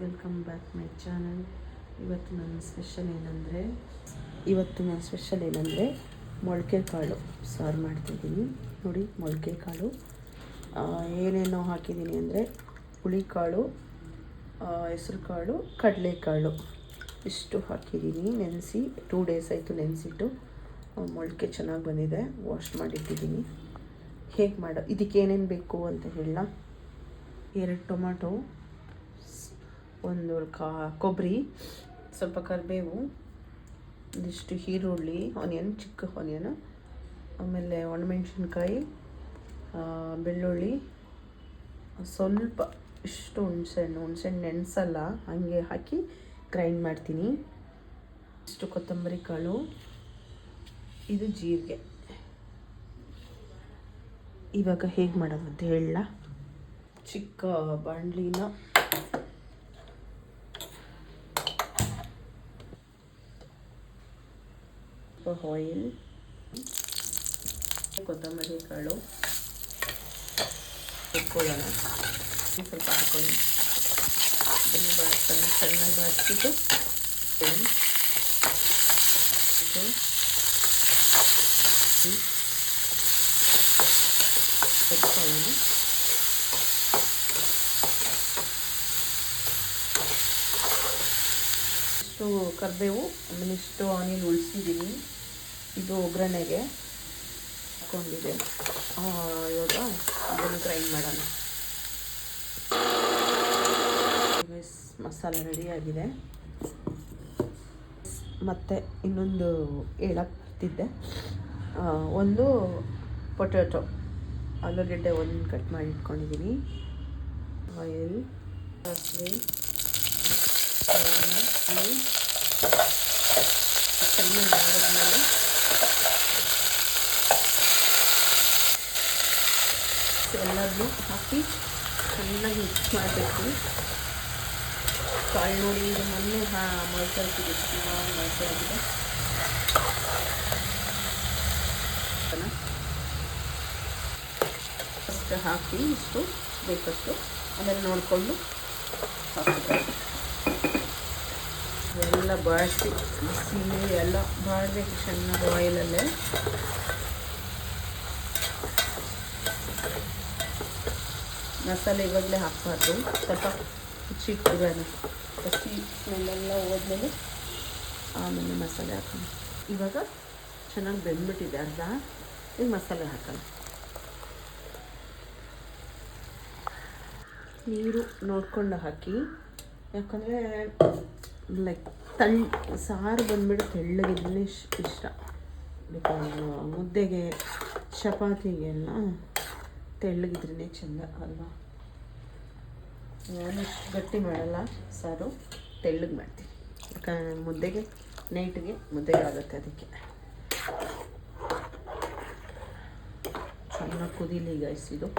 Welcome back my channel. ಇವತ್ತು ನನ್ನ special ಏನಂದರೆ ಮೊಳಕೆ ಕಾಳು ಸಾರು ಮಾಡ್ತಿದ್ದೀನಿ. ನೋಡಿ, ಮೊಳಕೆ ಕಾಳು ಏನೇನೋ ಹಾಕಿದ್ದೀನಿ ಅಂದರೆ ಹುಳಿಕಾಳು, ಹೆಸರು ಕಾಳು, ಕಡಲೆಕಾಳು ಇಷ್ಟು ಹಾಕಿದ್ದೀನಿ. ನೆನೆಸಿ 2 days ಆಯಿತು ನೆನೆಸಿಟ್ಟು. ಮೊಳಕೆ ಚೆನ್ನಾಗಿ ಬಂದಿದೆ, ವಾಶ್ ಮಾಡಿಟ್ಟಿದ್ದೀನಿ. ಹೇಗೆ ಇದಕ್ಕೆ ಏನೇನು ಬೇಕು ಅಂತ ಹೇಳ. 2 ಟೊಮಾಟೊ, ಒಂದು ಕೊಬ್ಬರಿ, ಸ್ವಲ್ಪ ಕರಿಬೇವು, ಒಂದಿಷ್ಟು ಈರುಳ್ಳಿ, ಚಿಕ್ಕ ಆನಿಯನ್, ಆಮೇಲೆ ಒಣಮೆಣಸಿನ್ಕಾಯಿ, ಬೆಳ್ಳುಳ್ಳಿ, ಸ್ವಲ್ಪ ಇಷ್ಟು ಹುಣಸೆಹಣ್ಣು ನೆನೆಸಲ್ಲ, ಹಾಗೆ ಹಾಕಿ ಗ್ರೈಂಡ್ ಮಾಡ್ತೀನಿ. ಇಷ್ಟು ಕೊತ್ತಂಬರಿ ಕಾಳು, ಇದು ಜೀರಿಗೆ. ಇವಾಗ ಹೇಗೆ ಮಾಡೋದು ಅಂತ ಹೇಳ. ಚಿಕ್ಕ ಬಾಣಲಿನ ಆಯಿಲ್, ಕೊತ್ತಂಬರಿ ಕಾಳು ಇಟ್ಕೊಳ್ಳೋಣ. ಸ್ವಲ್ಪ ಹಾಕೊಳ್ಳಿ. ಚೆನ್ನಾಗಿ ಬಾಡಿಸಿಟ್ಟು ಇಟ್ಕೊಳ್ಳೋಣ. ಇಷ್ಟು ಕರಿಬೇವು, ಆಮೇಲೆ ಇಷ್ಟು ಆನಿಯನ್ ಉಳಿಸಿದ್ದೀನಿ. ಇದು ಒಗ್ಗರಣೆಗೆ ಹಾಕ್ಕೊಂಡಿದೆ. ಇವಾಗ ಇದನ್ನು ಗ್ರೈಂಡ್ ಮಾಡೋಣ. ಮಸಾಲೆ ರೆಡಿಯಾಗಿದೆ. ಮತ್ತು ಇನ್ನೊಂದು ಹೇಳಕ್ಕೆ ಬರ್ತಿದ್ದೆ, ಒಂದು ಪೊಟ್ಯಾಟೊ ಆಲೂಗೆಡ್ಡೆ ಒಂದು ಕಟ್ ಮಾಡಿ ಇಟ್ಕೊಂಡಿದ್ದೀನಿ. ಆಯಿಲ್, ಸಾಸಿವೆ, ಚೆನ್ನಾಗಿ ಮಾಡಿದ್ಮೇಲೆ ಎಲ್ಲದನ್ನೂ ಹಾಕಿ ಚೆನ್ನಾಗಿ ಮಿಕ್ಸ್ ಮಾಡಬೇಕು. ಕಾಳು ನೋಡಿ, ಇದು ಮೊನ್ನೆ ಮೊಳಕೆ ಆಗಿದೆ. ಫಸ್ಟ್ ಹಾಕಿ ಇಷ್ಟು ಬೇಕಷ್ಟು, ಆಮೇಲೆ ನೋಡಿಕೊಂಡು ಹಾಕ್ತಾರೆ. ಎಲ್ಲ ಬಾಡಿಸಿ ಬಿಸಿ ಎಲ್ಲ ಬಾಡಬೇಕು ಚೆನ್ನಾಗಿ ಆಯಿಲಲ್ಲೇ. ಮಸಾಲೆ ಇವಾಗಲೇ ಹಾಕಬಾರ್ದು, ಸ್ವಲ್ಪ ಚಿಟ್ಟಿರೋಣ. ಹಸಿ ಸ್ಮೆಲ್ಲೆಲ್ಲ ಹೋದ್ಮೇಲೆ ಆಮೇಲೆ ಮಸಾಲೆ ಹಾಕೋಣ. ಇವಾಗ ಚೆನ್ನಾಗಿ ಬೆಂದ್ಬಿಟ್ಟಿದೆ ಅರ್ಧ. ಈಗ ಮಸಾಲೆ ಹಾಕೋಣ. ನೀರು ನೋಡ್ಕೊಂಡು ಹಾಕಿ, ಯಾಕಂದರೆ ಲೈಕ್ ಸಾರು ಬಂದ್ಬಿಟ್ಟು ತೆಳ್ಳಗಿದ್ರೆ ಇಷ್ಟ. ಬೇಕಾದ್ರೆ ಮುದ್ದೆಗೆ, ಚಪಾತಿಗೆಲ್ಲ ತೆಳ್ಳಗಿದ್ರೇ ಚೆಂದ ಅಲ್ವಾ. ನಾನು ಇಷ್ಟು ಗಟ್ಟಿ ಮಾಡಲ್ಲ ಸಾರು, ತೆಳ್ಳಗೆ ಮಾಡ್ತೀನಿ. ಯಾಕಂದರೆ ಮುದ್ದೆಗೆ ಮುದ್ದೆಗೆ ಆಗುತ್ತೆ. ಅದಕ್ಕೆ ಚೆನ್ನಾಗಿ ಕುದೀಲಿ ಗೈಸ್. ಇದು